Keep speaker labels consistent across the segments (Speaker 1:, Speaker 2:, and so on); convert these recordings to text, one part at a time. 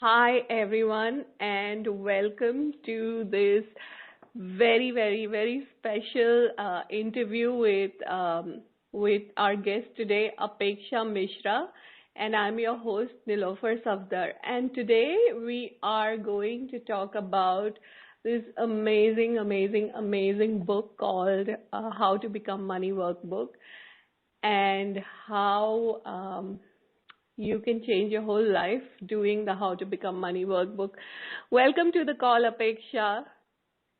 Speaker 1: Hi, everyone, and welcome to this very special interview with our guest today, Apeksha Mishra, and I'm your host, Nilofer Safdar. And today we are going to talk about this amazing book called How to Become Money Workbook, and how you can change your whole life doing the How to Become Money workbook. Welcome to the call, Apeksha.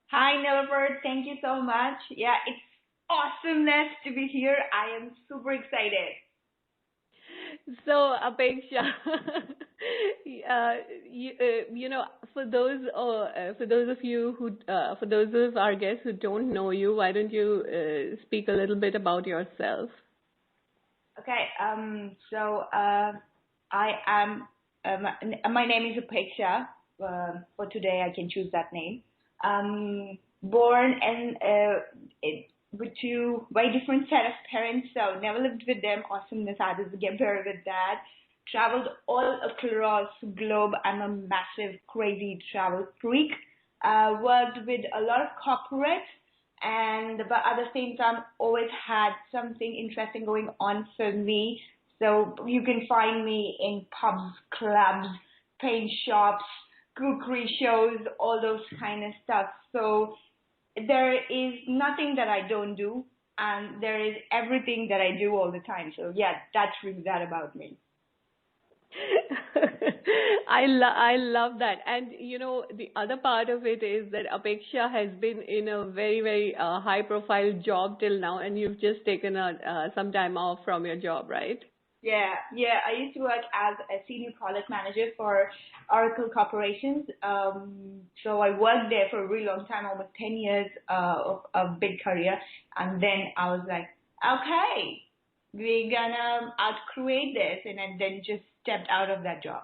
Speaker 2: Hi, Nilofer. Thank you so much. Yeah, it's awesomeness to be here. I am super excited.
Speaker 1: So, Apeksha, for those of you who, for those of our guests who don't know you, why don't you speak a little bit about yourself?
Speaker 2: Okay. I am. My name is Apeksha. For today, I can choose that name. Born with two very different set of parents, so never lived with them. Awesomeness, I had to get married with dad. Traveled all across the globe. I'm a massive, crazy travel freak. Worked with a lot of corporates, but at the same time, always had something interesting going on for me. So you can find me in pubs, clubs, paint shops, cookery shows, all those kind of stuff. So there is nothing that I don't do, and there is everything that I do all the time. So yeah, that's really that about me.
Speaker 1: I love that. And the other part of it is that Apeksha has been in a very high profile job till now, and you've just taken some time off from your job, right?
Speaker 2: Yeah. I used to work as a senior product manager for Oracle Corporations. So I worked there for a really long time, almost 10 years of a big career. And then I was like, okay, we're gonna outcreate this, and I then just stepped out of that job.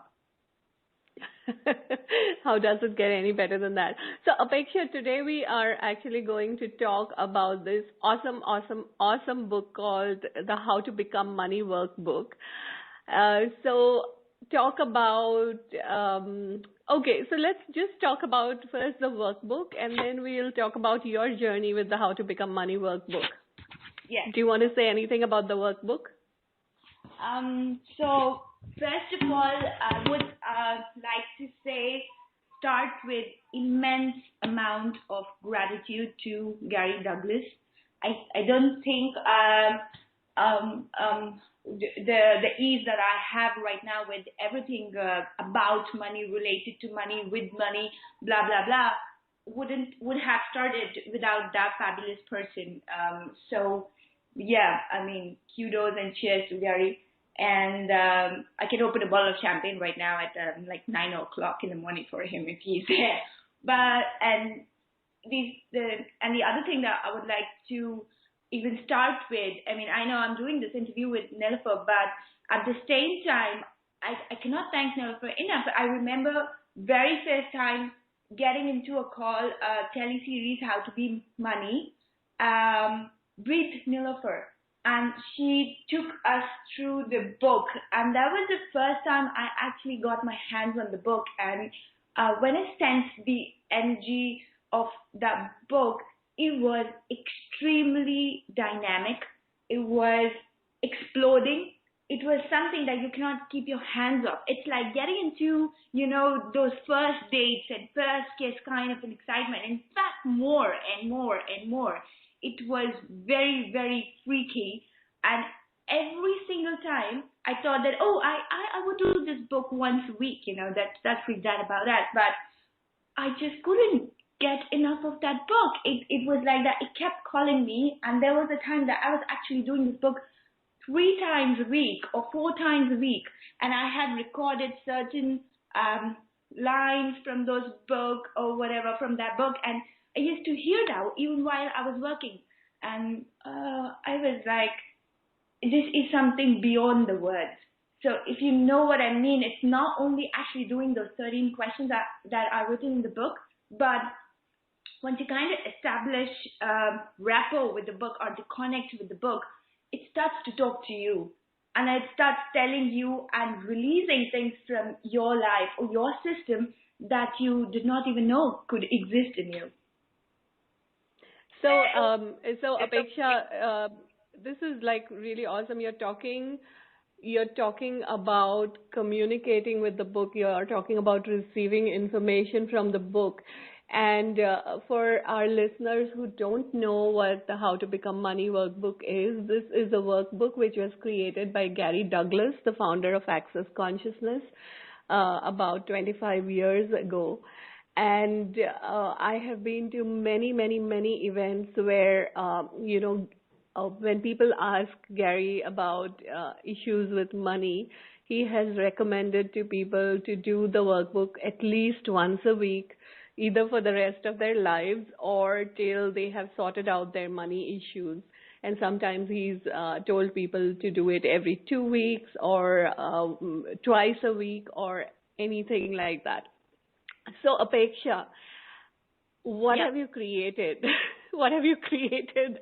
Speaker 1: How does it get any better than that? So, Apeksha, today we are actually going to talk about this awesome book called The How to Become Money Workbook. So, talk about, so let's just talk about first the workbook, and then we'll talk about your journey with the How to Become Money Workbook.
Speaker 2: Yeah.
Speaker 1: Do you want to say anything about the workbook?
Speaker 2: So first of all, I would like to say start with immense amount of gratitude to Gary Douglas. I don't think the ease that I have right now with everything about money, related to money, with money, blah blah blah, would have started without that fabulous person. So yeah, I mean, kudos and cheers to Gary. And I can open a bottle of champagne right now at like 9 o'clock in the morning for him if he's there. The other thing that I would like to even start with, I mean, I know I'm doing this interview with Nilofer, but at the same time, I cannot thank Nilofer enough. I remember very first time getting into a call, teleseries, How to Be Money, with Nilofer. And she took us through the book, and that was the first time I actually got my hands on the book. And when I sensed the energy of that book, it was extremely dynamic. It was exploding. It was something that you cannot keep your hands off. It's like getting into, those first dates and first kiss kind of an excitement. In fact, more and more and more. It was very freaky, and every single time I thought that, I would do this book once a week, that's freaked out about that, but I just couldn't get enough of that book. It was like that. It kept calling me, and there was a time that I was actually doing this book 3 times a week or 4 times a week, and I had recorded certain lines from those book or whatever from that book, and I used to hear that even while I was working, and I was like, this is something beyond the words. So if you know what I mean, it's not only actually doing those 13 questions that are written in the book, but once you kind of establish rapport with the book or to connect with the book, it starts to talk to you. and it starts telling you and releasing things from your life or your system that you did not even know could exist in you.
Speaker 1: So Apeksha, this is like really awesome. You're talking about communicating with the book. You're talking about receiving information from the book. And for our listeners who don't know what the How to Become Money workbook is, this is a workbook which was created by Gary Douglas, the founder of Access Consciousness, about 25 years ago. And I have been to many, many, many events where, when people ask Gary about issues with money, he has recommended to people to do the workbook at least once a week, either for the rest of their lives or till they have sorted out their money issues. And sometimes he's told people to do it every 2 weeks or twice a week or anything like that. So, Apeksha, what
Speaker 2: Yeah.
Speaker 1: have you created? What have you created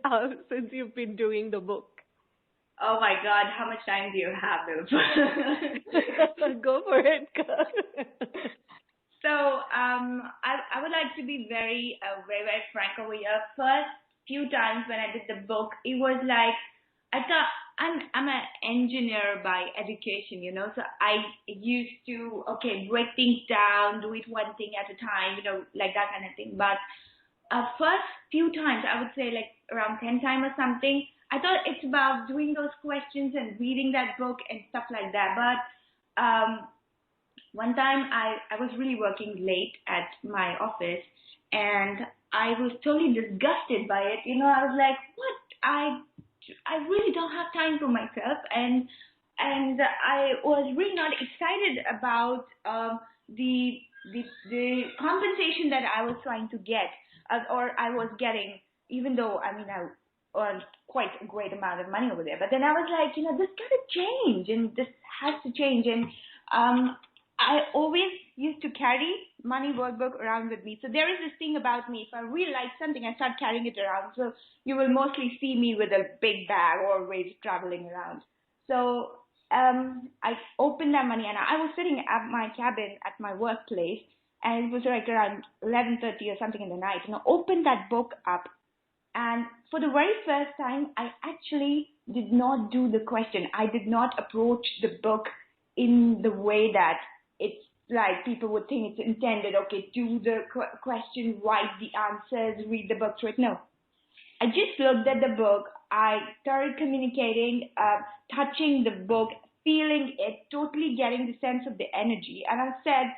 Speaker 1: since you've been doing the book?
Speaker 2: Oh my God, how much time do you have, Nilofer?
Speaker 1: Go for it.
Speaker 2: So I would like to be very, very, very frank over here. First few times when I did the book, it was like I thought I'm an engineer by education, you know. So I used to break things down, do it one thing at a time, you know, like that kind of thing. But first few times, I would say like around 10 times or something, I thought it's about doing those questions and reading that book and stuff like that. But one time I was really working late at my office and I was totally disgusted by it. You know, I was like, what? I really don't have time for myself, and I was really not excited about the compensation that I was trying to get or I was getting, even though I mean I earned quite a great amount of money over there. But then I was like, you know, this gotta change and this has to change. And I always used to carry money workbook around with me. So there is this thing about me. If I really like something, I start carrying it around. So you will mostly see me with a big bag always traveling around. So I opened that money and I was sitting at my cabin at my workplace and it was like around 11:30 or something in the night. And I opened that book up and for the very first time, I actually did not do the question. I did not approach the book in the way that it's like people would think it's intended. Okay, do the question, write the answers, read the book through it. No. I just looked at the book. I started communicating, touching the book, feeling it, totally getting the sense of the energy. And I said,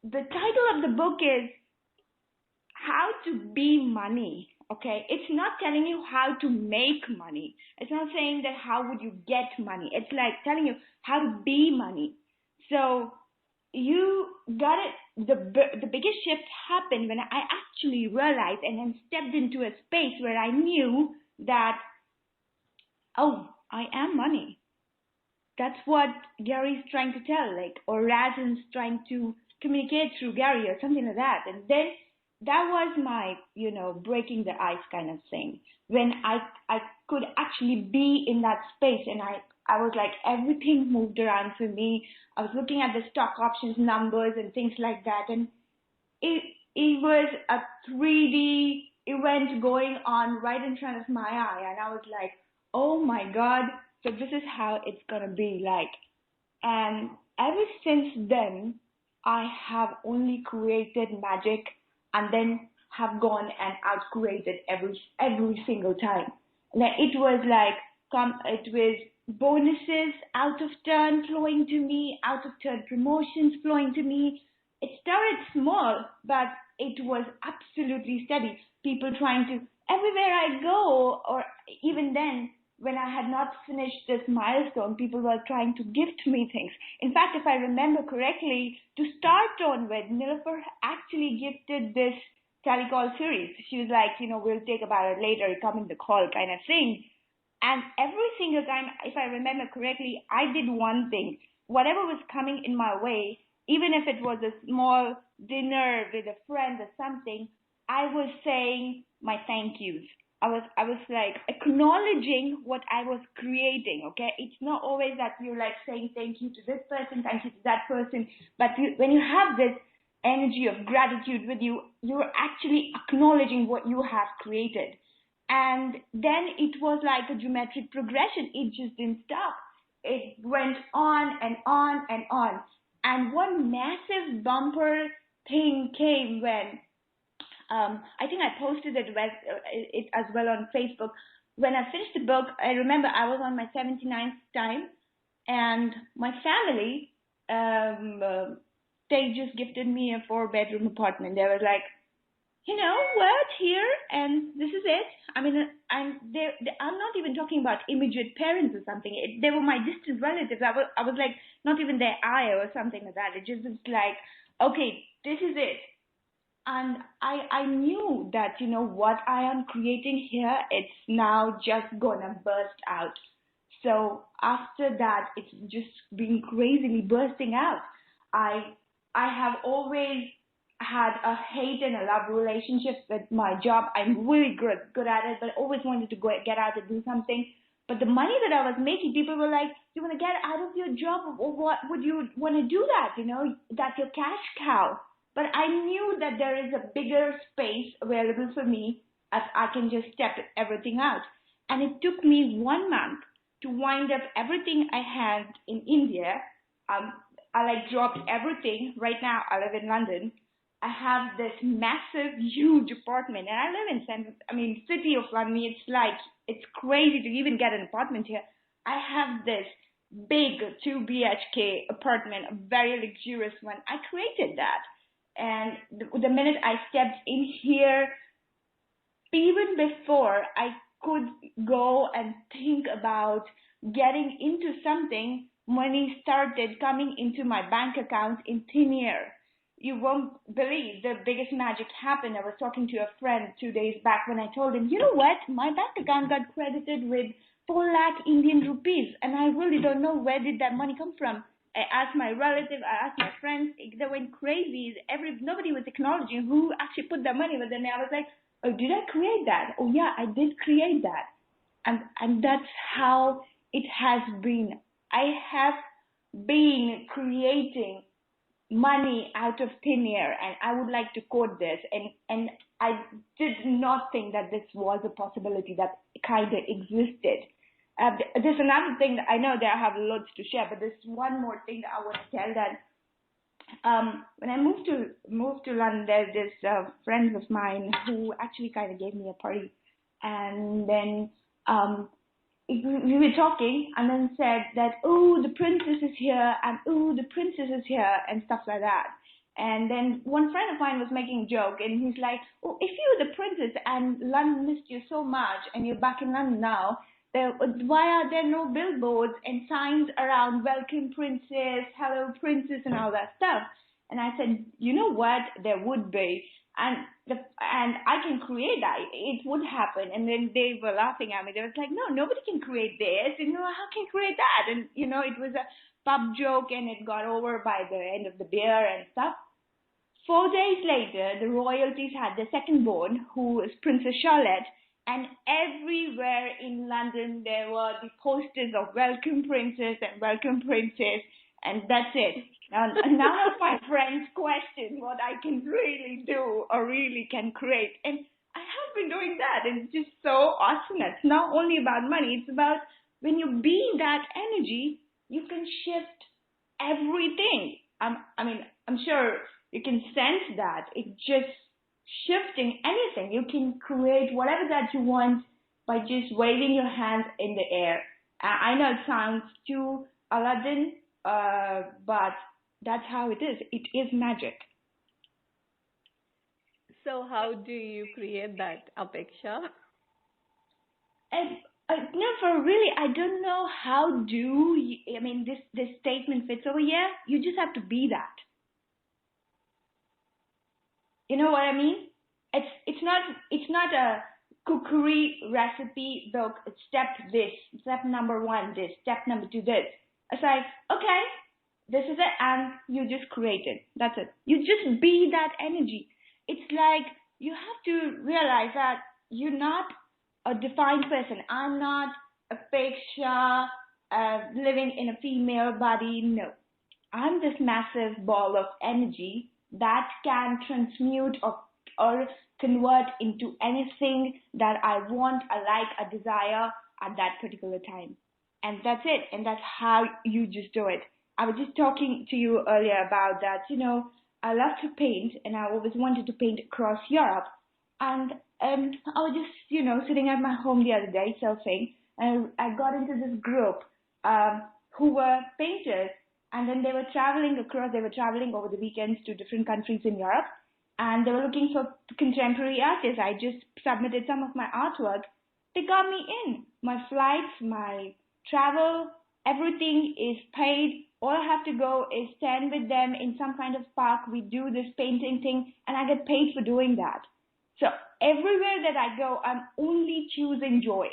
Speaker 2: the title of the book is How to Be Money. Okay, it's not telling you how to make money. It's not saying that how would you get money. It's like telling you how to be money. So you got it. The biggest shift happened when I actually realized and then stepped into a space where I knew that, oh, I am money. That's what Gary's trying to tell, like, or Razan's trying to communicate through Gary or something like that. And then that was my, you know, breaking the ice kind of thing. When I could actually be in that space and I was like, everything moved around for me. I was looking at the stock options numbers and things like that. And it was a 3D event going on right in front of my eye. And I was like, oh my God, so this is how it's going to be like. And ever since then, I have only created magic and then have gone and out-created every single time. Like it was bonuses out of turn flowing to me, out of turn promotions flowing to me. It started small, but it was absolutely steady. People trying to, everywhere I go, or even then, when I had not finished this milestone, people were trying to gift me things. In fact, if I remember correctly, to start on with, Nilofer actually gifted this telecall series. She was like, you know, we'll take about it later, come in the call kind of thing. And every single time, if I remember correctly, I did one thing. Whatever was coming in my way, even if it was a small dinner with a friend or something, I was saying my thank yous. I was like acknowledging what I was creating. Okay, it's not always that you're like saying thank you to this person, thank you to that person, but when you have this energy of gratitude with you, you're actually acknowledging what you have created. And then it was like a geometric progression. It just didn't stop. It went on and on and on. And one massive bumper thing came when I think I posted it as well on Facebook. When I finished the book, I remember I was on my 79th time, and my family, they just gifted me a 4-bedroom apartment. They were like, you know what, here, and this is it. I mean, I'm not even talking about immediate parents or something. They were my distant relatives. I was like, not even their eye or something like that. It just was like, okay, this is it. And I knew that, what I am creating here, it's now just gonna burst out. So after that, it's just been crazily bursting out. I I have always had a hate and a love relationship with my job. I'm really good at it, but I always wanted to get out and do something. But the money that I was making, people were like, "You want to get out of your job? Or what would you want to do that? That's your cash cow." But I knew that there is a bigger space available for me if I can just step everything out. And it took me 1 month to wind up everything I had in India. I like dropped everything. Right now, I live in London. I have this massive, huge apartment, and I live in city of London. It's crazy to even get an apartment here. I have this big 2 BHK apartment, a very luxurious one. I created that. And the minute I stepped in here, even before I could go and think about getting into something, money started coming into my bank account in thin air. You won't believe the biggest magic happened. I was talking to a friend 2 days back when I told him, you know what, my bank account got credited with 4 lakh Indian rupees, and I really don't know where did that money come from. I asked my relative, I asked my friends, they went crazy. Nobody was acknowledging who actually put that money, but then I was like, oh, did I create that? Oh yeah, I did create that. And that's how it has been. I have been creating money out of thin air, and I would like to quote this, and I did not think that this was a possibility that kind of existed. There's another thing that I know that I have lots to share, but there's one more thing that I want to tell that when I moved to London, there's this friends of mine who actually kind of gave me a party, and then we were talking, and then said that, oh, the princess is here, and oh, the princess is here, and stuff like that. And then one friend of mine was making a joke, and he's like, oh, if you're the princess and London missed you so much, and you're back in London now, why are there no billboards and signs around welcome princess, hello princess, and all that stuff? And I said, you know what, there would be. And I can create that. It would happen. And then they were laughing at me. They was like, no, nobody can create this. And how can you create that? And it was a pub joke, and it got over by the end of the beer and stuff. 4 days later, the royalties had their second born, who is Princess Charlotte. And everywhere in London, there were the posters of welcome princess and welcome princess. And that's it. Now, none of my friends question what I can really do or really can create. And I have been doing that. And it's just so awesome. It's not only about money. It's about when you be in that energy, you can shift everything. I'm sure you can sense that. It's just shifting anything. You can create whatever that you want by just waving your hands in the air. I know it sounds too Aladdin, but that's how it is. It is magic.
Speaker 1: So how do you create that, Apeksha?
Speaker 2: And no, for really, I don't know how this statement fits over here. You just have to be that. You know what I mean? It's not a cookery recipe book. It's step number 1 this, step number 2 this. It's like, okay, this is it, and you just create it. That's it. You just be that energy. It's like you have to realize that you're not a defined person. I'm not Apeksha, living in a female body. No. I'm this massive ball of energy that can transmute or convert into anything that I want, I like, I desire at that particular time. And that's it. And that's how you just do it. I was just talking to you earlier about that. I love to paint, and I always wanted to paint across Europe. And I was just, sitting at my home the other day surfing, and I got into this group who were painters, and then they were traveling over the weekends to different countries in Europe, and they were looking for contemporary artists. I just submitted some of my artwork. They got me in. My flights, my travel, everything is paid. All I have to go is stand with them in some kind of park. We do this painting thing, and I get paid for doing that. So everywhere that I go, I'm only choosing joy.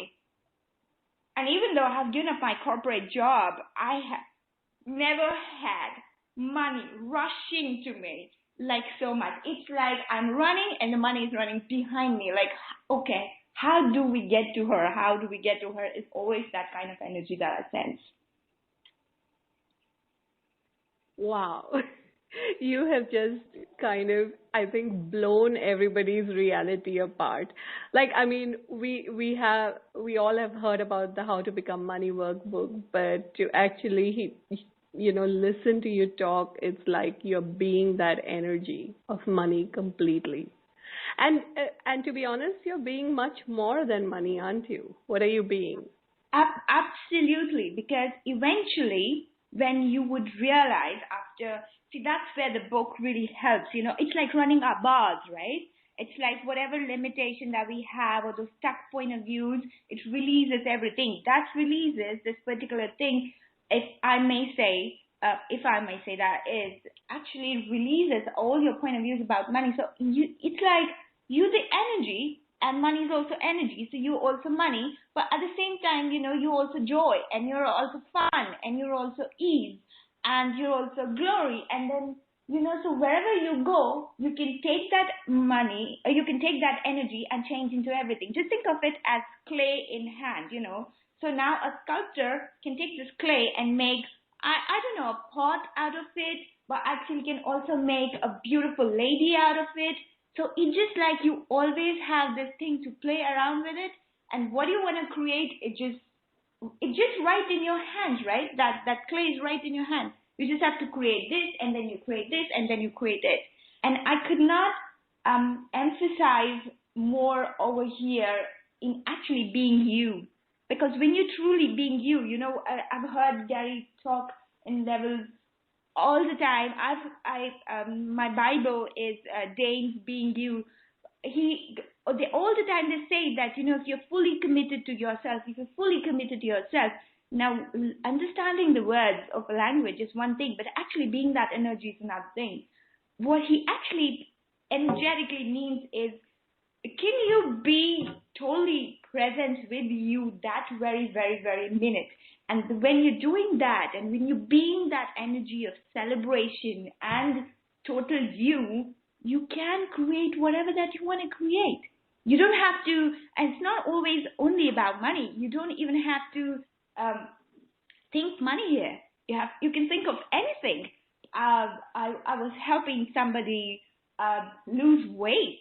Speaker 2: And even though I have given up my corporate job, I have never had money rushing to me like so much. It's like I'm running and the money is running behind me. Like, okay, how do we get to her? How do we get to her? It's always that kind of energy that I sense.
Speaker 1: Wow. You have just kind of, I think, blown everybody's reality apart. Like, I mean, we all have heard about the How to Become Money workbook, but to actually, listen to you talk, it's like you're being that energy of money completely. And to be honest, you're being much more than money, aren't you? What are you being?
Speaker 2: Absolutely, because eventually, when you would realize that's where the book really helps. It's like running our bars, right? It's like whatever limitation that we have or those stuck point of views, it releases everything. That releases this particular thing, if I may say that, is actually releases all your point of views about money. So it's like you the energy, and money is also energy. So you're also money, but at the same time, you're also joy, and you're also fun, and you're also ease, and you're also glory. And then, so wherever you go, you can take that money, or you can take that energy and change into everything. Just think of it as clay in hand, So now a sculptor can take this clay and make, I don't know, a pot out of it, but actually can also make a beautiful lady out of it. So it's just like you always have this thing to play around with it, and what you want to create, it's just right in your hands, right? That clay is right in your hands. You just have to create this, and then you create this, and then you create it. And I could not emphasize more over here in actually being you, because when you're truly being you, I've heard Gary talk in levels all the time. My Bible is Dane's being you. All the time they say that, if you're fully committed to yourself, now understanding the words of a language is one thing, but actually being that energy is another thing. What he actually energetically means is, can you be totally present with you that very, very, very minute? And when you're doing that, and when you're being that energy of celebration and total you can create whatever that you want to create. You don't have to, and it's not always only about money. You don't even have to think money here. You can think of anything. I was helping somebody lose weight,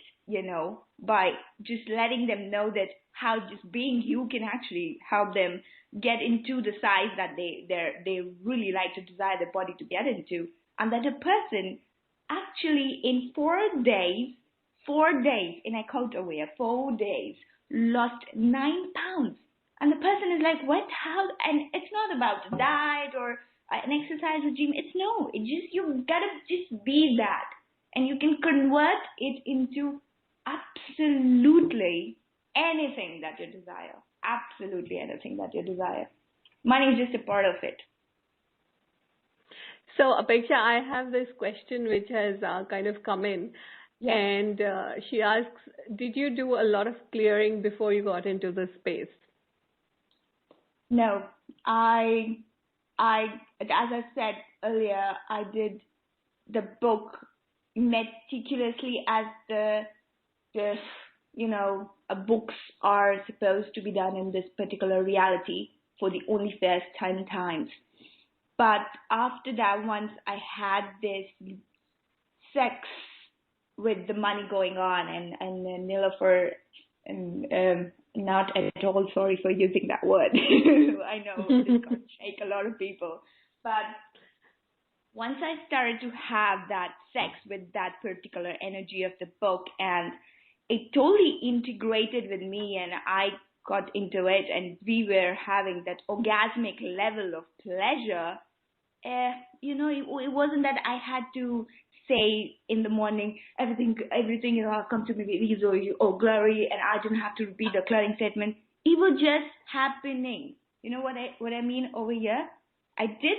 Speaker 2: by just letting them know that how just being you can actually help them get into the size that they really like to desire their body to get into, and that a person actually in 4 days, and I count away, 4 days, lost 9 pounds. And the person is like, what, how? And it's not about a diet or an exercise regime. It's just, you gotta just be that. And you can convert it into absolutely anything that you desire. Absolutely anything that you desire. Money is just a part of it.
Speaker 1: So, Apeksha, I have this question which has kind of come in.
Speaker 2: Yes.
Speaker 1: And she asks, did you do a lot of clearing before you got into this space?
Speaker 2: No. As I said earlier, I did the book meticulously as the books are supposed to be done in this particular reality for the OnlyFans 10 times. But after that, once I had this sex with the money going on, and Nilofer, and not at all sorry for using that word. I know it's going to shake a lot of people. But once I started to have that sex with that particular energy of the book, and it totally integrated with me, and I got into it, and we were having that orgasmic level of pleasure. It wasn't that I had to say in the morning everything come to me with ease or glory, and I didn't have to repeat the clearing statement. It was just happening. You know what I mean over here? I did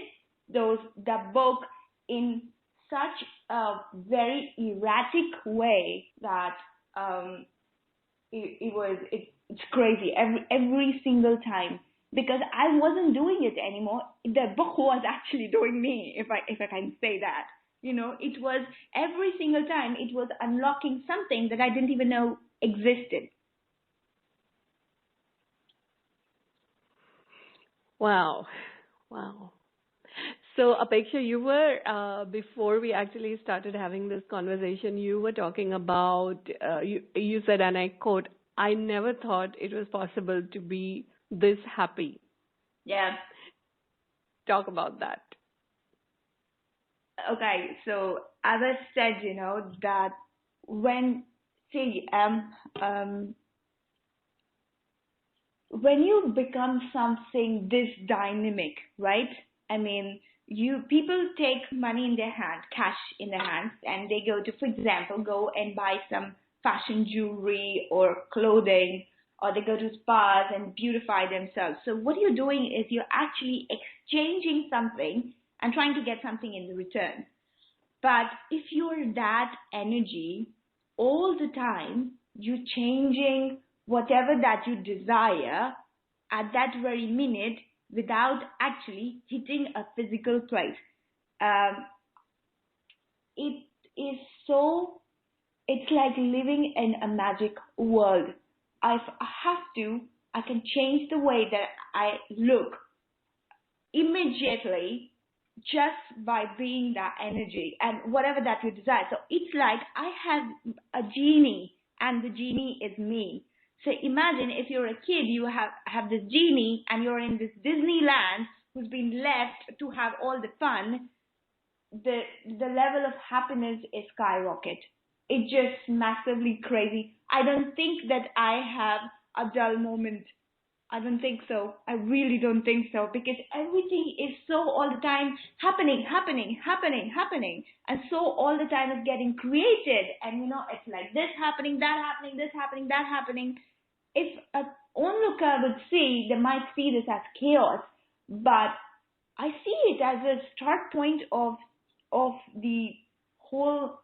Speaker 2: that book in such a very erratic way that it's crazy every single time, because I wasn't doing it anymore. The book was actually doing me, if I can say that. It was every single time it was unlocking something that I didn't even know existed.
Speaker 1: Wow. So, Apeksha, you were, before we actually started having this conversation, you were talking about, you said, and I quote, "I never thought it was possible to be this happy."
Speaker 2: Yeah.
Speaker 1: Talk about that.
Speaker 2: Okay, so as I said, that when when you become something this dynamic, right? I mean, people take money in their hand, cash in their hands, and they go to, for example, go and buy some fashion jewelry or clothing, or they go to spas and beautify themselves. So what you're doing is you're actually exchanging something and trying to get something in return. But if you're that energy all the time, you're changing whatever that you desire at that very minute without actually hitting a physical place. It's like living in a magic world. I can change the way that I look immediately just by being that energy and whatever that you desire. So it's like I have a genie, and the genie is me. So imagine if you're a kid, you have this genie, and you're in this Disneyland who's been left to have all the fun. The level of happiness is skyrocket. It's just massively crazy. I don't think that I have a dull moment. I don't think so. I really don't think so, because everything is so all the time happening. And so all the time it's getting created. And it's like this happening, that happening, this happening, that happening. If an onlooker would see, they might see this as chaos. But I see it as a start point of the whole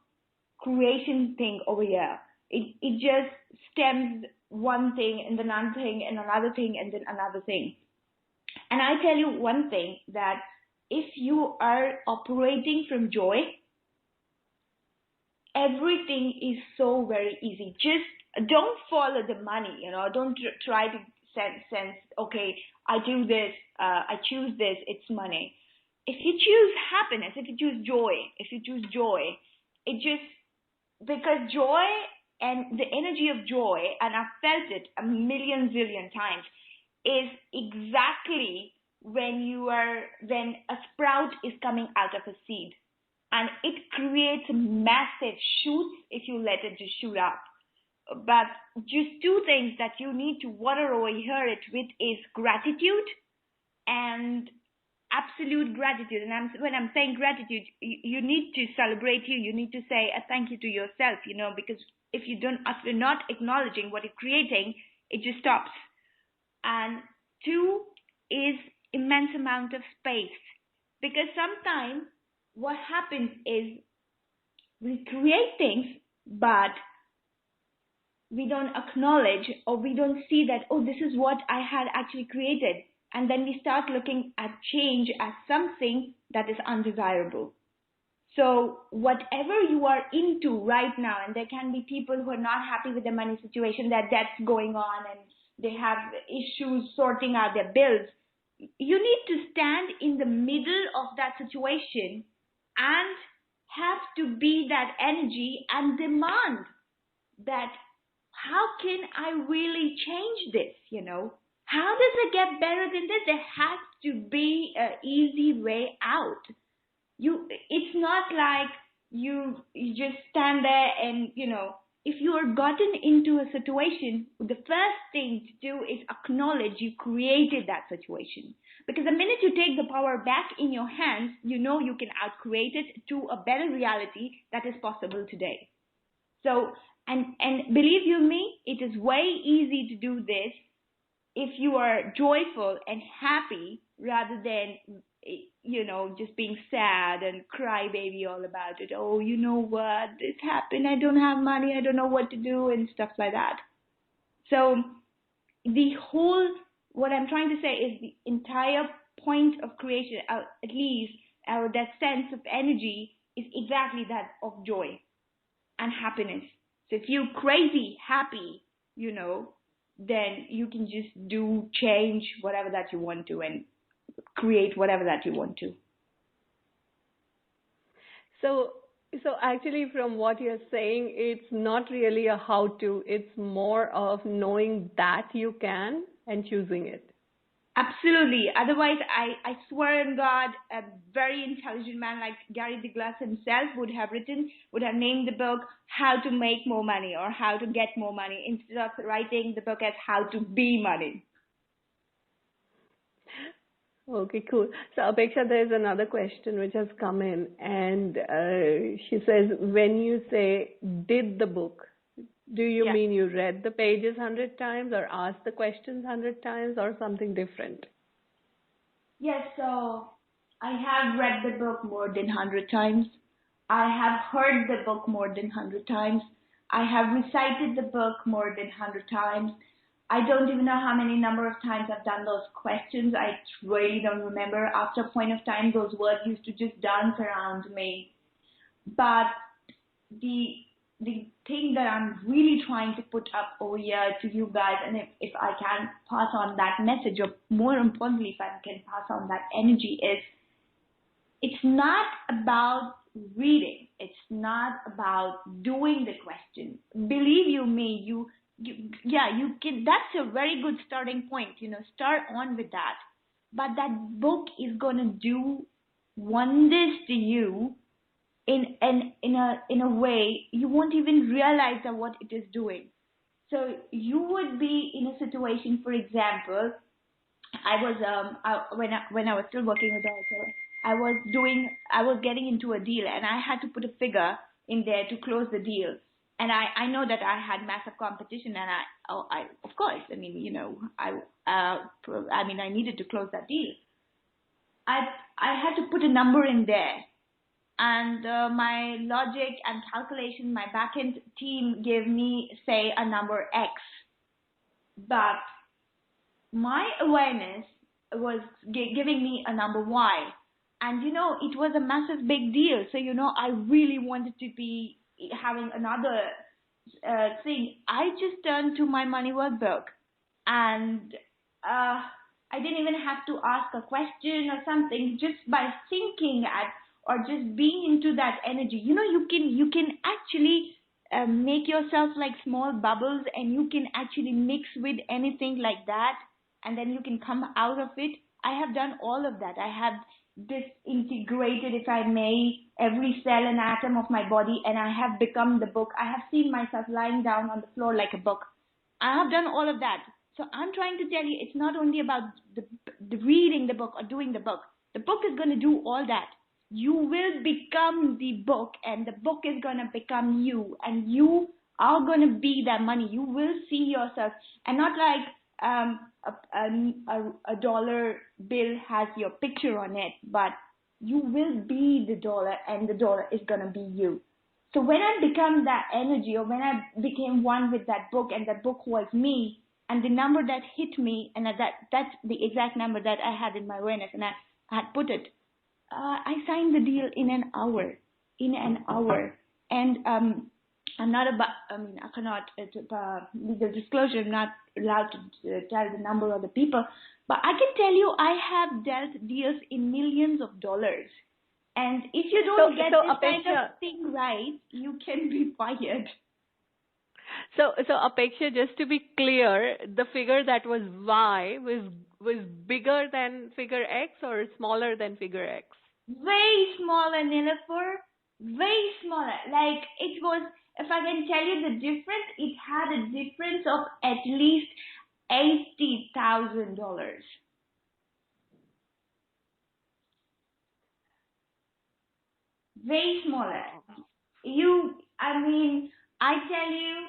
Speaker 2: creation thing over here. It just stems one thing and then another thing and another thing and then another thing. And I tell you one thing, that if you are operating from joy, everything is so very easy. Just don't follow the money, don't try to sense, okay, I do this, I choose this, it's money. If you choose happiness, if you choose joy, it just, because joy and the energy of joy, and I've felt it a million zillion times, is exactly when a sprout is coming out of a seed, and it creates massive shoots if you let it just shoot up. But just two things that you need to water over here it with is gratitude and absolute gratitude. And when I'm saying gratitude, you need to celebrate you need to say a thank you to yourself, because if you're not acknowledging what you're creating, it just stops. And two is immense amount of space, because sometimes what happens is we create things, but we don't acknowledge, or we don't see that, oh, this is what I had actually created. And then we start looking at change as something that is undesirable. So whatever you are into right now, and there can be people who are not happy with the money situation, that that's going on, and they have issues sorting out their bills. You need to stand in the middle of that situation and have to be that energy and demand that how can I really change this, How does it get better than this? There has to be an easy way out. It's not like you just stand there and, if you are gotten into a situation, the first thing to do is acknowledge you created that situation. Because the minute you take the power back in your hands, you can outcreate it to a better reality that is possible today. So, and believe you me, it is way easy to do this if you are joyful and happy rather than, just being sad and crybaby all about it. Oh, you know what? This happened. I don't have money. I don't know what to do and stuff like that. So what I'm trying to say is the entire point of creation, at least that sense of energy, is exactly that of joy and happiness. So if you're crazy happy, then you can just change whatever that you want to and create whatever that you want to.
Speaker 1: So actually from what you're saying, it's not really a how-to, it's more of knowing that you can and choosing it.
Speaker 2: Absolutely. Otherwise, I swear on God, a very intelligent man like Gary Douglas himself would have named the book How to Make More Money or How to Get More Money instead of writing the book as How to Be Money.
Speaker 1: Okay, cool. So Apeksha, there's another question which has come in, and she says, when you say did the book, do you mean you read the pages 100 times or asked the questions 100 times or something different?
Speaker 2: Yes, so I have read the book more than 100 times. I have heard the book more than 100 times. I have recited the book more than 100 times. I don't even know how many number of times I've done those questions. I really don't remember. After a point of time, those words used to just dance around me. But the thing that I'm really trying to put up over here to you guys, and if I can pass on that message, or more importantly, if I can pass on that energy, is it's not about reading. It's not about doing the question. Believe you me, you can. That's a very good starting point. Start on with that. But that book is gonna do wonders to you in a way you won't even realize that what it is doing. So you would be in a situation, for example, when I was still working with her, I was getting into a deal and I had to put a figure in there to close the deal. And I know that I had massive competition, and I of course, I needed to close that deal. I had to put a number in there, and my logic and calculation, my backend team gave me, say, a number X, but my awareness was giving me a number Y, and it was a massive big deal. So I really wanted to be having another thing. I just turned to my money workbook, and I didn't even have to ask a question or something. Just by thinking or just being into that energy, you can actually make yourself like small bubbles, and you can actually mix with anything like that, and then you can come out of it. I have done all of that. I have disintegrated, if I may, every cell and atom of my body, and I have become the book. I have seen myself lying down on the floor like a book. I have done all of that. So I'm trying to tell you, it's not only about the reading the book or doing the book. The book is going to do all that. You will become the book, and the book is going to become you, and you are going to be that money. You will see yourself, and not like a dollar bill has your picture on it, but you will be the dollar, and the dollar is going to be you. So when I become that energy, or when I became one with that book, and that book was me, and the number that hit me, and that's the exact number that I had in my awareness, and I had put it, I signed the deal in an hour. in an hour. And I'm not about, I mean, I cannot, legal disclosure, I'm not allowed to tell the number of the people, but I can tell you I have dealt deals in millions of dollars. And if you don't get this kind of thing right, you can be fired.
Speaker 1: So Apeksha, just to be clear, the figure that was Y was bigger than figure X or smaller than figure X?
Speaker 2: Very smaller, Nilofer. Very smaller. Like it was, if I can tell you the difference, it had a difference of at least $80,000. Very smaller. I mean, I tell you,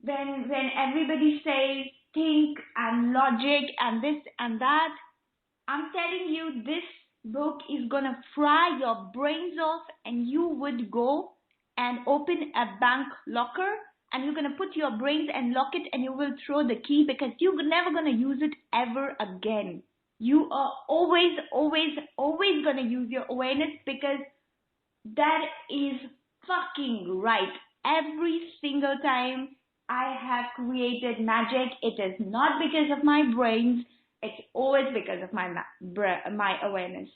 Speaker 2: when everybody says think and logic and this and that, I'm telling you, this book is gonna fry your brains off, and you would go and open a bank locker, and you're gonna put your brains and lock it, and you will throw the key because you're never gonna use it ever again. You are always, always, always gonna use your awareness, because that is fucking right. Every single time I have created magic, it is not because of my brains. It's always because of my awareness.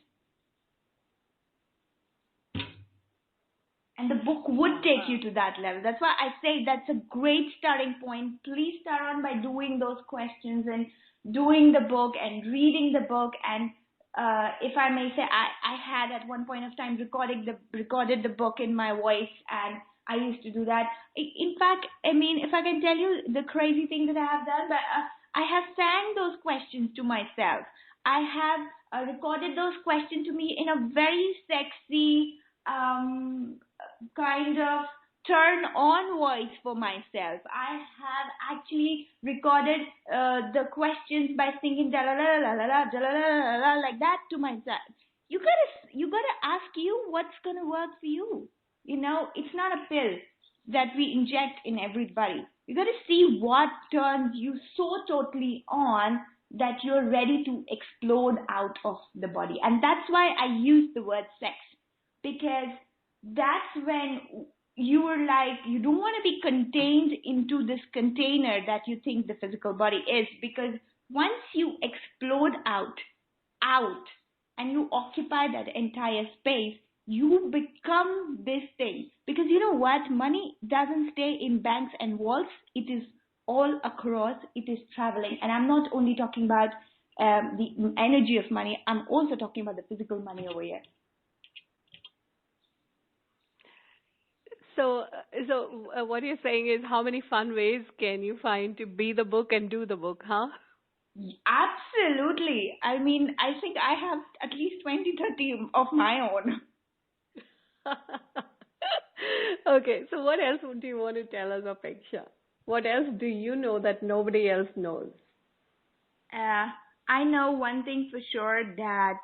Speaker 2: And the book would take you to that level. That's why I say that's a great starting point. Please start on by doing those questions and doing the book and reading the book. And if I may say, I had at one point of time recorded the book in my voice, and I used to do that. In fact, I mean, if I can tell you the crazy thing that I have done, but I have sang those questions to myself. I have recorded those questions to me in a very sexy kind of turn on voice for myself. I have actually recorded the questions by singing da la la la la la la la like that to myself. You gotta ask you what's gonna work for you. You know, it's not a pill that we inject in everybody. You gotta see what turns you so totally on that you're ready to explode out of the body. And that's why I use the word sex, because that's when you are like, you don't want to be contained into this container that you think the physical body is, because once you explode out, and you occupy that entire space, you become this thing. Because you know what? Money doesn't stay in banks and vaults. It is all across. It is traveling. And I'm not only talking about the energy of money. I'm also talking about the physical money over here.
Speaker 1: So what you're saying is, how many fun ways can you find to be the book and do the book, huh?
Speaker 2: Absolutely. I mean, I think I have at least 20, 30 of my own.
Speaker 1: Okay, so what else do you want to tell us, Apeksha? What else do you know that nobody else knows?
Speaker 2: I know one thing for sure, that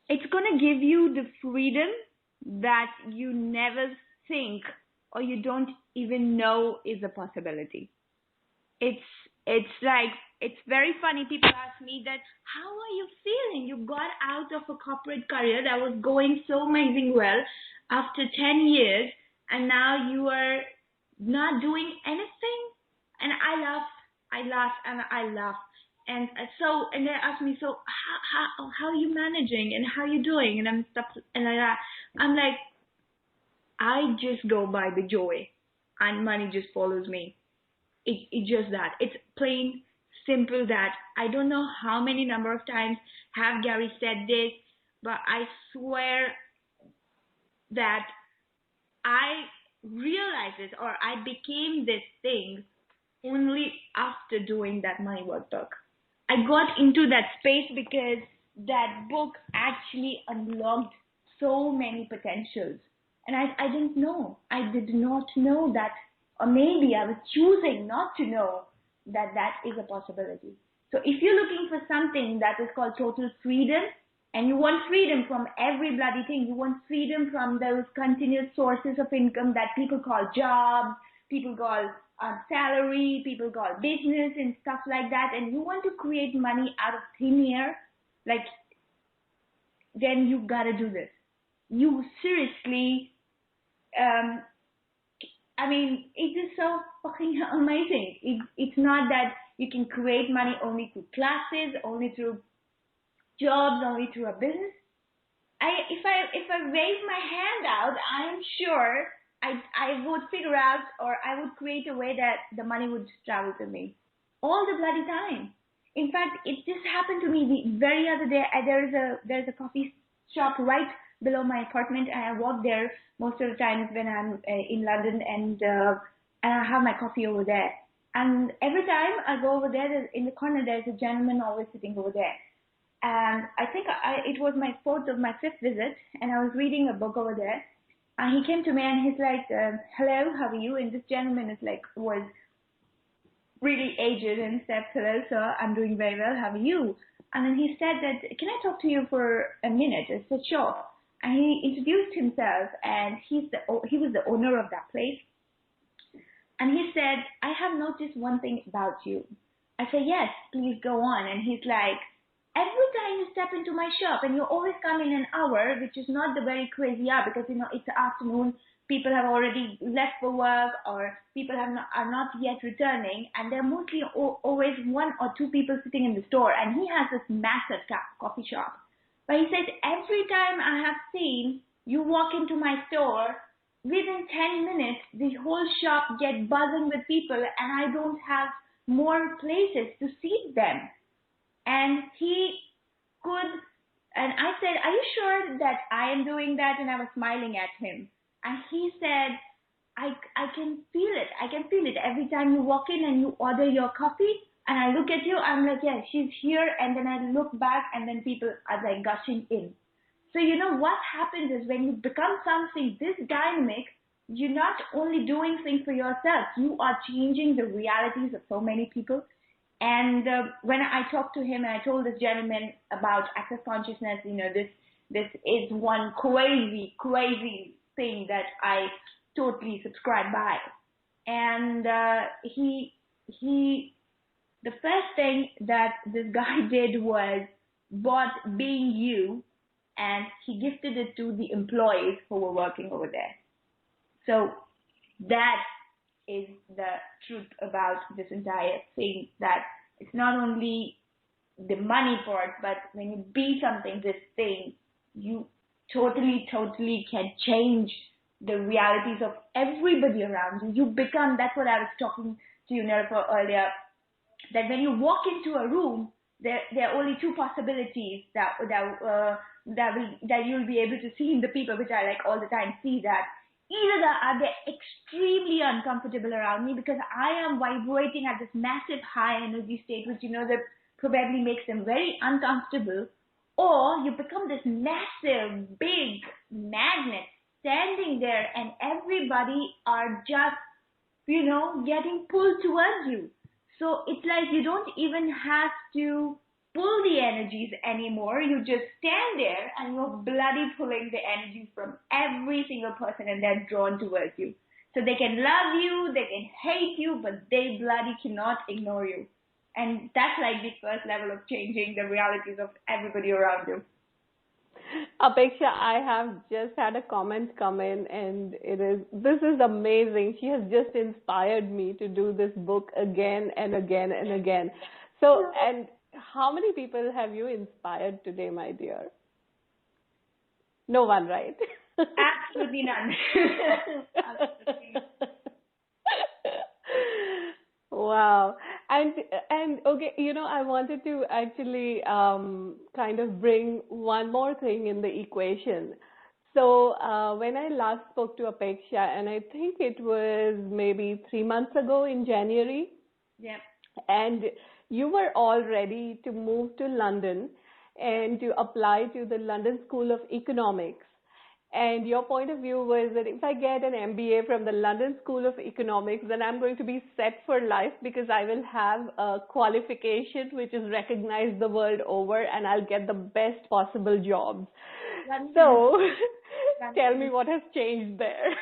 Speaker 2: it's going to give you the freedom that you never think or you don't even know is a possibility. It's like, it's very funny. People ask me that, how are you feeling? You got out of a corporate career that was going so amazing well after 10 years, and now you are not doing anything? And I laugh. And so, and they ask me, so how are you managing and how are you doing? And I'm stuff and like that. I'm like, I just go by the joy, and money just follows me. It's just that. It's plain simple that. I don't know how many number of times have Gary said this, but I swear that I realized this, or I became this thing only after doing that money workbook. I got into that space because that book actually unlocked so many potentials. And I didn't know. I did not know that, or maybe I was choosing not to know that that is a possibility. So if you're looking for something that is called total freedom, and you want freedom from every bloody thing, you want freedom from those continuous sources of income that people call jobs, people call salary, people call business and stuff like that, and you want to create money out of thin air, like, then you gotta do this. You seriously, um, I mean, it is so fucking amazing. It's not that you can create money only through classes, only through jobs, only through a business. If I raise my hand out, I am sure I would figure out, or I would create a way that the money would travel to me all the bloody time. In fact, it just happened to me the very other day. There's a coffee shop right below my apartment, and I walk there most of the times when I'm in London, and I have my coffee over there. And every time I go over there, in the corner there's a gentleman always sitting over there. And I think it was my fifth visit, and I was reading a book over there. And he came to me and he's like, "Hello, how are you?" And this gentleman was really aged and said, "Hello, sir, I'm doing very well. How are you?" And then he said that, "Can I talk to you for a minute?" I said, "Sure." And he introduced himself, and he was the owner of that place. And he said, "I have noticed one thing about you." I said, "Yes, please go on." And he's like, "Every time you step into my shop, and you always come in an hour, which is not the very crazy hour, because it's the afternoon, people have already left for work, or people are not yet returning, and there are mostly always one or two people sitting in the store." And he has this massive coffee shop. But he says, "Every time I have seen you walk into my store, within 10 minutes, the whole shop gets buzzing with people, and I don't have more places to seat them." And and I said, "Are you sure that I am doing that?" And I was smiling at him. And he said, I can feel it. I can feel it every time you walk in and you order your coffee. And I look at you, I'm like, "Yeah, she's here." And then I look back, and then people are like gushing in. So what happens is, when you become something this dynamic, you're not only doing things for yourself, you are changing the realities of so many people. And when I talked to him and I told this gentleman about access consciousness, this is one crazy, crazy thing that I totally subscribe by. And the first thing that this guy did was bought Being You, and he gifted it to the employees who were working over there. So that is the truth about this entire thing, that it's not only the money part, but when you be something, this thing, you totally, totally can change the realities of everybody around you. You become, that's what I was talking to you, Nilofer, earlier, that when you walk into a room, there are only two possibilities that you'll be able to see in the people, which I all the time see, that either are they extremely uncomfortable around me because I am vibrating at this massive high energy state, which that probably makes them very uncomfortable, or you become this massive, big magnet standing there, and everybody are just, getting pulled towards you. So it's like you don't even have to pull the energies anymore. You just stand there, and you're bloody pulling the energies from every single person, and they're drawn towards you. So they can love you, they can hate you, but they bloody cannot ignore you. And that's the first level of changing the realities of everybody around you.
Speaker 1: Apeksha, I have just had a comment come in, and this is amazing. She has just inspired me to do this book again and again and again. So, and how many people have you inspired today, my dear? No one, right?
Speaker 2: Absolutely none. Absolutely none.
Speaker 1: Wow. And okay, I wanted to actually kind of bring one more thing in the equation. So when I last spoke to Apeksha, and I think it was maybe 3 months ago in January.
Speaker 2: Yeah.
Speaker 1: And you were all ready to move to London and to apply to the London School of Economics. And your point of view was that if I get an MBA from the London School of Economics, then I'm going to be set for life, because I will have a qualification which is recognized the world over, and I'll get the best possible jobs. So tell me what has changed there.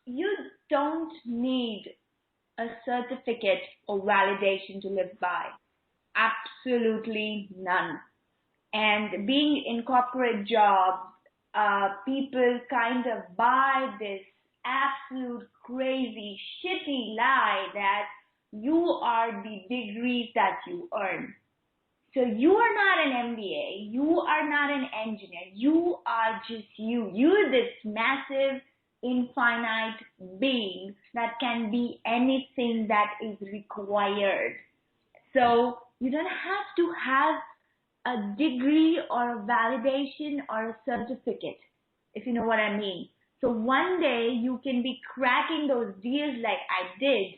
Speaker 2: You don't need a certificate or validation to live by. Absolutely none. And being in corporate jobs, people kind of buy this absolute crazy shitty lie that you are the degrees that you earn. So you are not an MBA, you are not an engineer, you are just you. You're this massive, infinite being that can be anything that is required. So you don't have to have a degree or a validation or a certificate, if you know what I mean. So one day you can be cracking those deals like I did.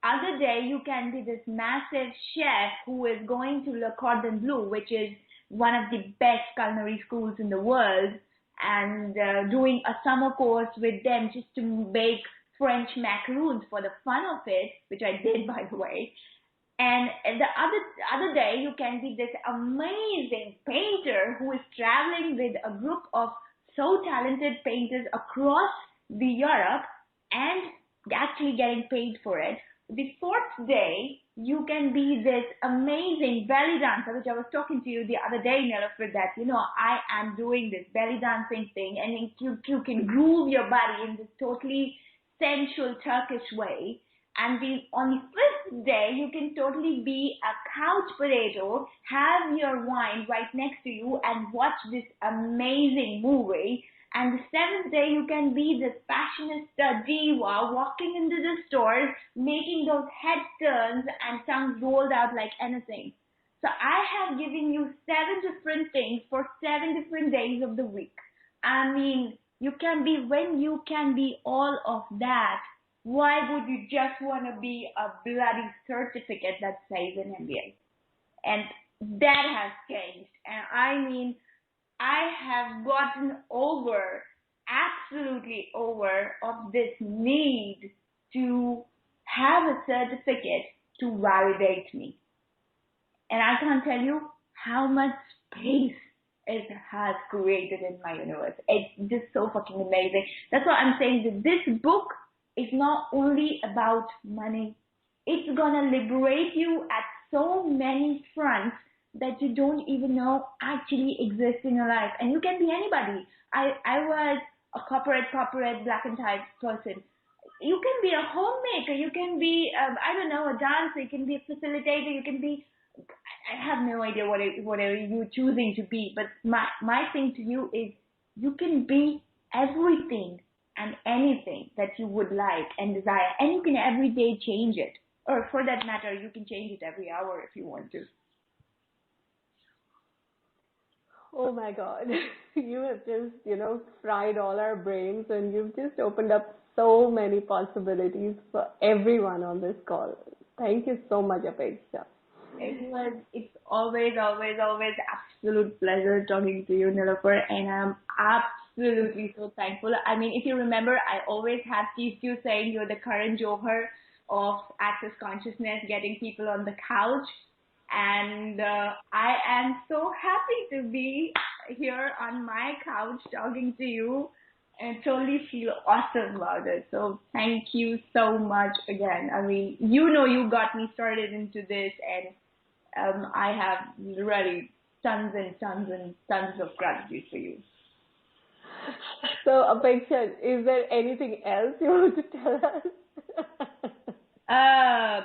Speaker 2: Other day you can be this massive chef who is going to Le Cordon Bleu, which is one of the best culinary schools in the world, and doing a summer course with them just to bake French macaroons for the fun of it, which I did, by the way. And the other day, you can be this amazing painter who is traveling with a group of so talented painters across the Europe and actually getting paid for it. The fourth day, you can be this amazing belly dancer, which I was talking to you the other day, Nilofer, that, I am doing this belly dancing thing, and you can groove your body in this totally sensual Turkish way. And on the fifth day, you can totally be a couch potato, have your wine right next to you, and watch this amazing movie. And the seventh day, you can be this fashionista diva walking into the stores, making those head turns and tongues rolled out like anything. So I have given you 7 different things for 7 different days of the week. I mean, when you can be all of that, why would you just want to be a bloody certificate that says an MBA? And that has changed. And I mean, I have gotten absolutely over of this need to have a certificate to validate me. And I can't tell you how much space it has created in my universe. It's just so fucking amazing. That's why I'm saying that this book is not only about money. It's gonna liberate you at so many fronts that you don't even know actually exist in your life. And you can be anybody. I was a corporate black and white person. You can be a homemaker. You can be, a dancer. You can be a facilitator. You can be, I have no idea whatever you're choosing to be. But my thing to you is you can be everything and anything that you would like and desire. And you can every day change it. Or for that matter, you can change it every hour if you want to.
Speaker 1: Oh my God. You have just, fried all our brains, and you've just opened up so many possibilities for everyone on this call. Thank you so much, Apeksha.
Speaker 2: It's always absolute pleasure talking to you, Nilofer, and I'm absolutely so thankful. I mean, if you remember, I always have teased you saying you're the Karan Johar of access consciousness, getting people on the couch. And I am so happy to be here on my couch talking to you and totally feel awesome about it. So thank you so much again. I mean, you got me started into this, and I have really tons and tons and tons of gratitude for you.
Speaker 1: So, Apeksha, is there anything else you want to tell us?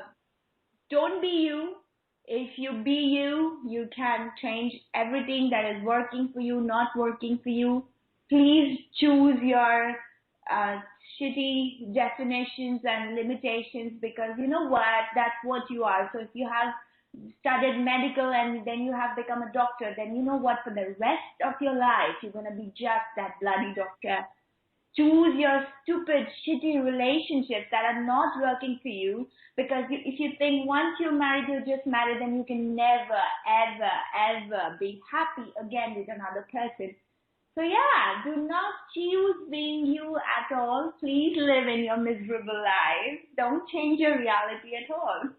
Speaker 2: Don't be you. If you be you, you can change everything that is working for you, not working for you. Please choose your shitty definitions and limitations, because you know what? That's what you are. So if you have studied medical and then you have become a doctor, then you know what? For the rest of your life, you're going to be just that bloody doctor. Choose your stupid, shitty relationships that are not working for you, because if you think once you're married, you're just married, then you can never, ever, ever be happy again with another person. So yeah, do not choose being you at all. Please live in your miserable life. Don't change your reality at all.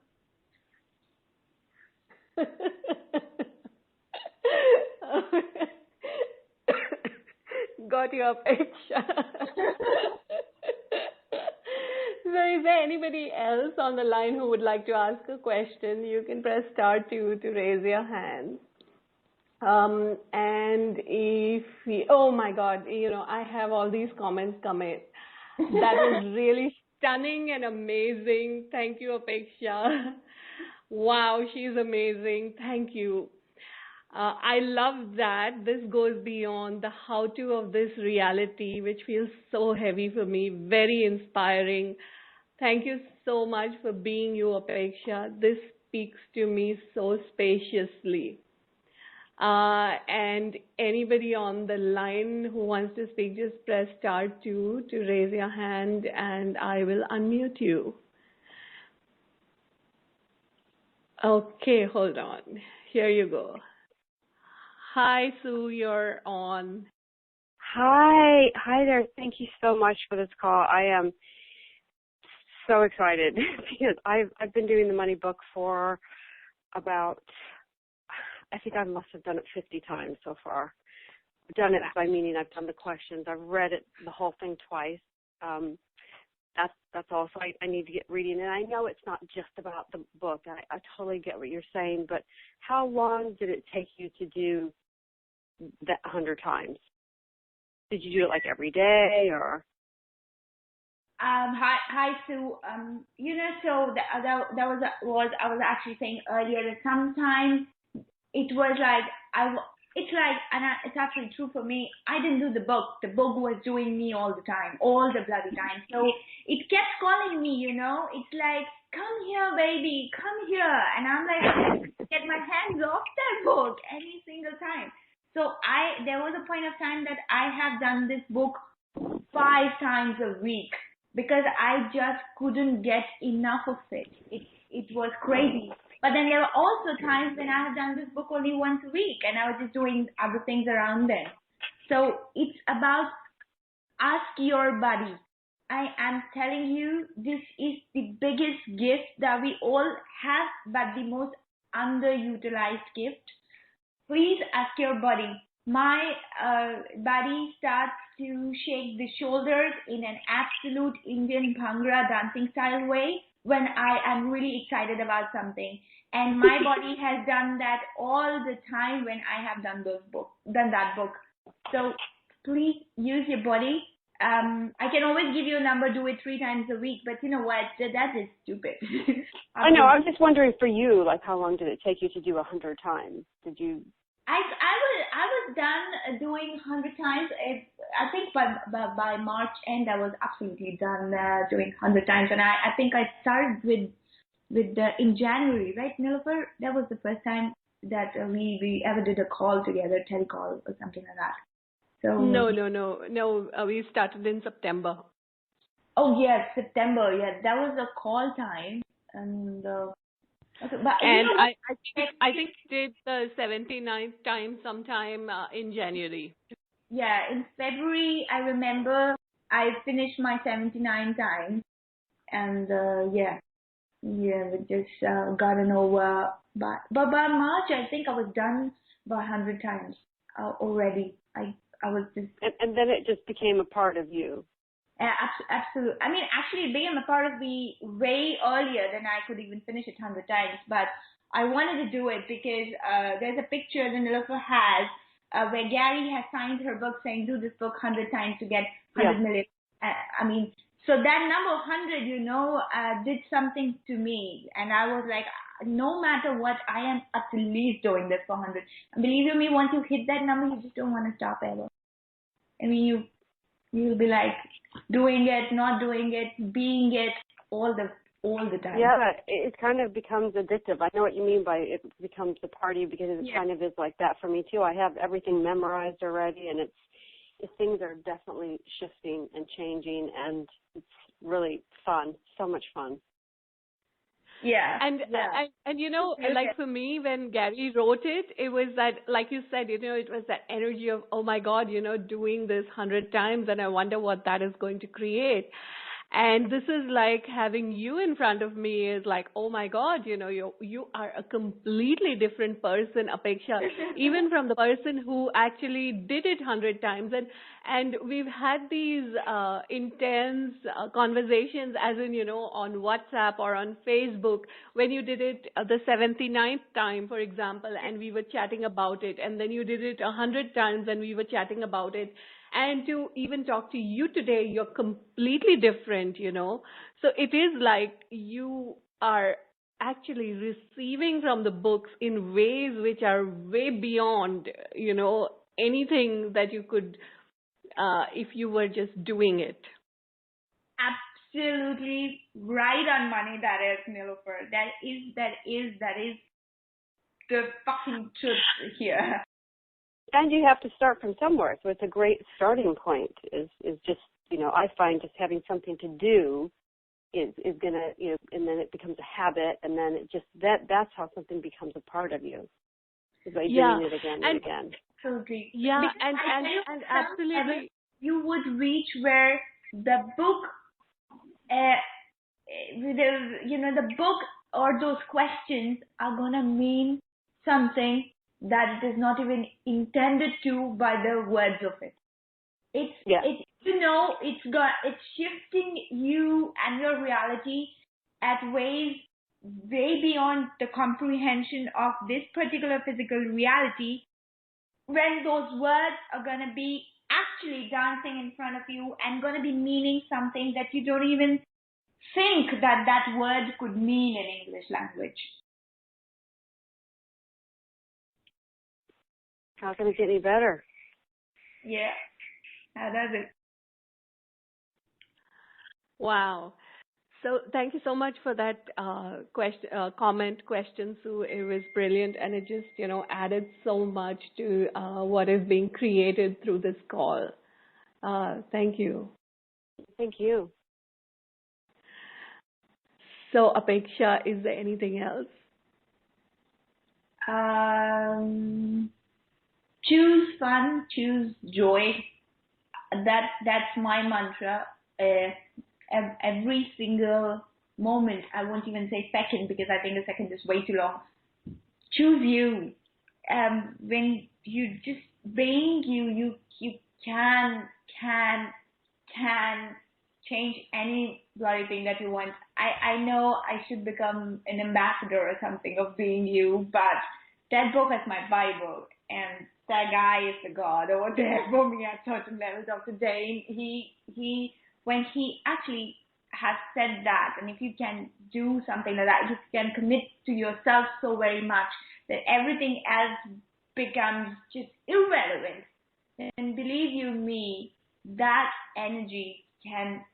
Speaker 1: Got you, Apeksha. So is there anybody else on the line who would like to ask a question? You can press star 2 to raise your hand. And oh my God, I have all these comments coming. That was really stunning and amazing. Thank you, Apeksha. Wow, she's amazing. Thank you. I love that this goes beyond the how-to of this reality, which feels so heavy for me, very inspiring. Thank you so much for being you, Apeksha. This speaks to me so spaciously. And anybody on the line who wants to speak, just press star 2 to raise your hand and I will unmute you. Okay, hold on. Here you go. Hi, Sue, you're on.
Speaker 3: Hi there. Thank you so much for this call. I am so excited because I've been doing the money book for about, I think I must have done it 50 times so far. I've done it by meaning I've done the questions. I've read it, the whole thing twice. That's all. So I need to get reading. And I know it's not just about the book. I totally get what you're saying. But how long did it take you to do that 100 times? Did you do it like every day or?
Speaker 2: Hi, Sue. So that was I was actually saying earlier that sometimes it was like it's actually true for me. I didn't do the book. The book was doing me all the time, all the bloody time. So it kept calling me, It's like, come here, baby, come here. And I'm like, I get my hands off that book any single time. So there was a point of time that I have done this book 5 times a week because I just couldn't get enough of it. It was crazy. But then there were also times when I have done this book only once a week and I was just doing other things around then. So it's about ask your body. I am telling you, this is the biggest gift that we all have, but the most underutilized gift. Please ask your body. My body starts to shake the shoulders in an absolute Indian Bhangra dancing style way when I am really excited about something. And my body has done that all the time when I have done that book. So please use your body. I can always give you a number, do it 3 times a week, but you know what? That is stupid.
Speaker 3: I know. I'm just wondering for you, like how long did it take you to do 100 times? Did you?
Speaker 2: I was done doing 100 times. I think by March end, I was absolutely done doing 100 times, and I think I started with in January, right, Nilofer? That was the first time that we ever did a call together, telecall or something like that. So
Speaker 1: No. We started in September.
Speaker 2: Oh yes, September. Yeah, that was a call time, and okay, but
Speaker 1: and I think we did the 79th time sometime in January.
Speaker 2: Yeah, in February I remember I finished my 79 times, and we just gotten over. But by March I think I was done by 100 times already. I was just.
Speaker 3: And then it just became a part of you.
Speaker 2: Absolutely. I mean, actually, it became a part of me way earlier than I could even finish it 100 times. But I wanted to do it because there's a picture that Nilofer has where Gary has signed her book saying, do this book 100 times to get 100 million. I mean, so that number of 100, did something to me. And I was like, no matter what, I am at least doing this for 100. And believe you me, once you hit that number, you just don't want to stop ever. I mean, you'll be like doing it, not doing it, being it all the time.
Speaker 3: Yeah, it kind of becomes addictive. I know what you mean by it becomes a part of you because it kind of is like that for me too. I have everything memorized already, and things are definitely shifting and changing, and it's really fun, so much fun.
Speaker 2: Yeah.
Speaker 1: And like for me, when Gary wrote it, it was that, like you said, it was that energy of, oh my God, doing this 100 times, and I wonder what that is going to create. And this is like having you in front of me is like, oh my God, you are a completely different person, Apeksha, even from the person who actually did it 100 times. And we've had these intense conversations, as in, on WhatsApp or on Facebook, when you did it the 79th time, for example, and we were chatting about it, and then you did it 100 times and we were chatting about it. And to even talk to you today, you're completely different, So it is like you are actually receiving from the books in ways which are way beyond, anything that you could, if you were just doing it.
Speaker 2: Absolutely right on money, that is, Nilofer. That is the fucking truth here.
Speaker 3: And you have to start from somewhere, so it's a great starting point. Is just I find just having something to do is gonna and then it becomes a habit, and then it just that's how something becomes a part of you, is by doing it again and again.
Speaker 2: Absolutely.
Speaker 1: Yeah,
Speaker 2: Because
Speaker 1: and absolutely,
Speaker 2: you would reach where the book, the book or those questions are gonna mean something that it is not even intended to by the words of it. It's shifting you and your reality at ways way beyond the comprehension of this particular physical reality, when those words are gonna be actually dancing in front of you and gonna be meaning something that you don't even think that word could mean in English language.
Speaker 3: How can it get any better?
Speaker 2: Yeah, how does it?
Speaker 1: Wow. So thank you so much for that question, Sue. It was brilliant, and it just, added so much to what is being created through this call. Thank you.
Speaker 3: Thank you.
Speaker 1: So, Apeksha, is there anything else?
Speaker 2: Choose fun, choose joy. That's my mantra. Every single moment, I won't even say second, because I think a second is way too long. Choose you. When you just being you can change any bloody thing that you want. I know I should become an ambassador or something of being you, but that book is my Bible, and that guy is the God over there for me at certain levels. Dr. Dane, he when he actually has said that, and if you can do something like that, you can commit to yourself so very much that everything else becomes just irrelevant. And believe you me, that energy can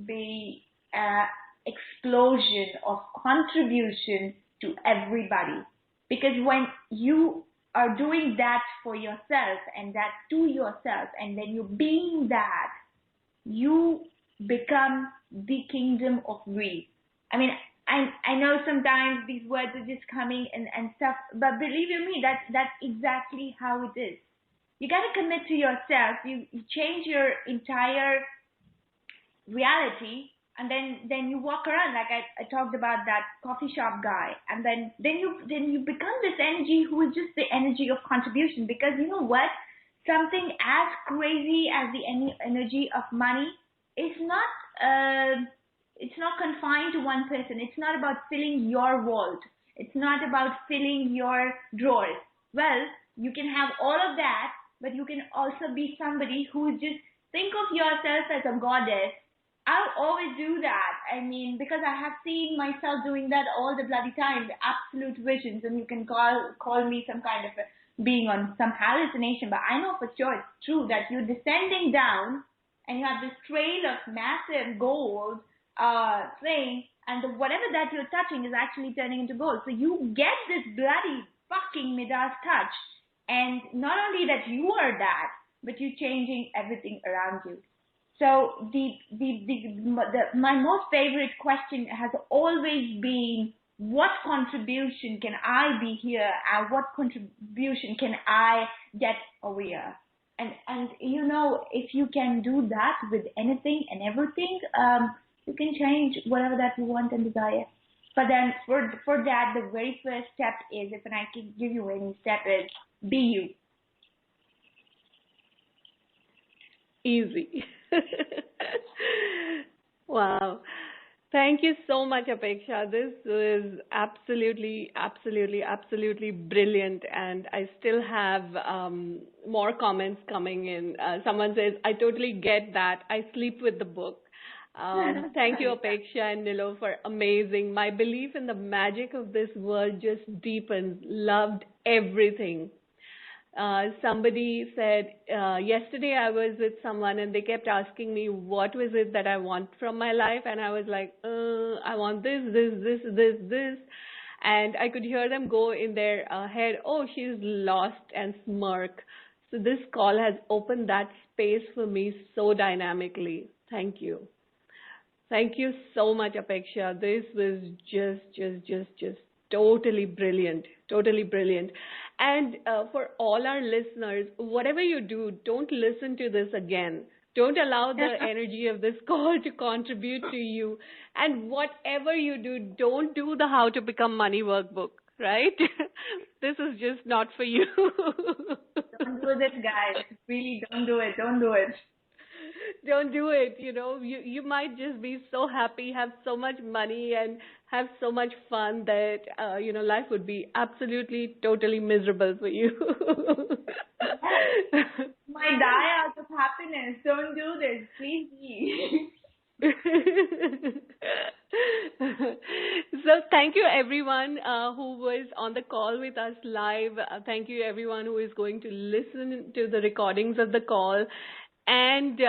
Speaker 2: be an explosion of contribution to everybody. Because when you are doing that for yourself and that to yourself, and then you're being that, you become the kingdom of we. I mean, I know sometimes these words are just coming and stuff, but believe you me, that's exactly how it is. You got to commit to yourself. You change your entire reality, and then you walk around like I talked about that coffee shop guy, and then you become this energy who is just the energy of contribution. Because you know what, something as crazy as the energy of money is not it's not confined to one person. It's not about filling your vault. It's not about filling your drawers. Well, you can have all of that, but you can also be somebody who just think of yourself as a goddess. I'll always do that. I mean, because I have seen myself doing that all the bloody time, the absolute visions, and you can call me some kind of a being on some hallucination, but I know for sure it's true that you're descending down and you have this trail of massive gold thing, and whatever that you're touching is actually turning into gold. So you get this bloody fucking Midas touch, and not only that you are that, but you're changing everything around you. So my most favorite question has always been, what contribution can I be here, and what contribution can I get over here? And you know, if you can do that with anything and everything, we can change whatever that we want and desire. But then for that, the very first step is, if I can give you any step, is be you.
Speaker 1: Easy. Wow. Thank you so much, Apeksha. This was absolutely, absolutely, absolutely brilliant. And I still have more comments coming in. Someone says, I totally get that. I sleep with the book. Thank you, Apeksha and Nilofer. Amazing. My belief in the magic of this world just deepens. Loved everything. Somebody said, yesterday I was with someone and they kept asking me what was it that I want from my life, and I was like, I want this, this, this, this, this. And I could hear them go in their head, oh, she's lost, and smirk. So this call has opened that space for me so dynamically. Thank you. Thank you so much, Apeksha. This was just totally brilliant. Totally brilliant. And for all our listeners, whatever you do, don't listen to this again. Don't allow the energy of this call to contribute to you. And whatever you do, don't do the How to Become Money workbook, right? This is just not for you.
Speaker 2: Don't do this, guys. Really, don't do it. Don't do it.
Speaker 1: Don't do it. You might just be so happy, have so much money, and have so much fun that life would be absolutely totally miserable for you.
Speaker 2: Might die out of happiness. Don't do this, please.
Speaker 1: So thank you everyone who was on the call with us live. Thank you everyone who is going to listen to the recordings of the call. And,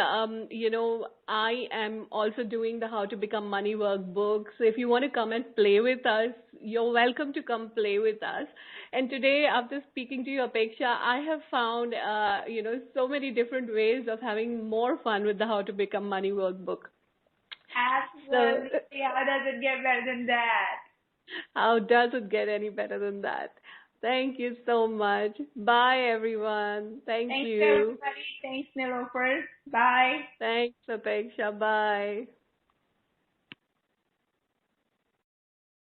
Speaker 1: I am also doing the How to Become Money workbook. So if you want to come and play with us, you're welcome to come play with us. And today, after speaking to you, Apeksha, I have found, so many different ways of having more fun with the How to Become Money workbook.
Speaker 2: Absolutely. So, how does it get better than that?
Speaker 1: How does it get any better than that? Thank you so much. Bye, everyone. Thanks you.
Speaker 2: Thanks, everybody. Thanks, Nilofer. Bye.
Speaker 1: Thanks, Apeksha. Bye.